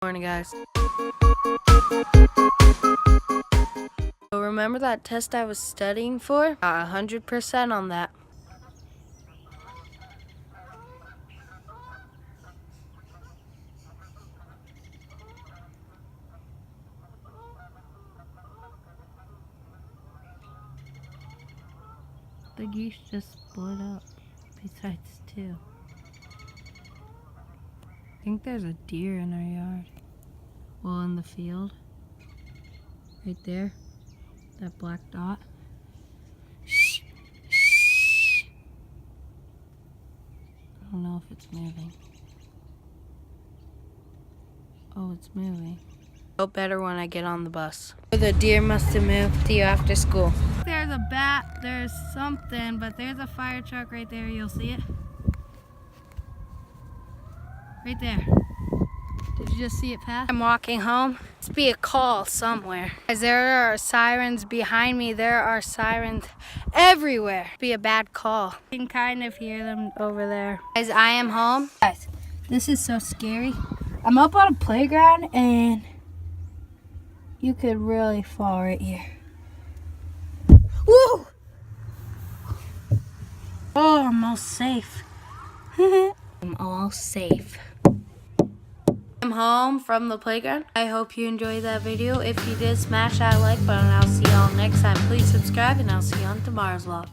Morning, guys. So remember that test I was studying for? Got 100% on that. The geese just split up, besides two. I think there's a deer in our yard. Well, in the field. Right there. That black dot. Shh. Shh. I don't know if it's moving. Oh, it's moving. Felt better when I get on the bus. The deer must have moved to you after school. There's a bat, there's something, but there's a fire truck right there. You'll see it. Right there. Did you just see it pass? I'm walking home. Must be a call somewhere. As there are sirens behind me, there are sirens everywhere. Be a bad call. You can kind of hear them over there. Guys, I am home. Guys, this is so scary. I'm up on a playground and you could really fall right here. Woo! Oh, I'm all safe. I'm all safe. I'm home from the playground. I hope you enjoyed that video. If you did, smash that like button. I'll see y'all next time. Please subscribe and I'll see you on tomorrow's vlog.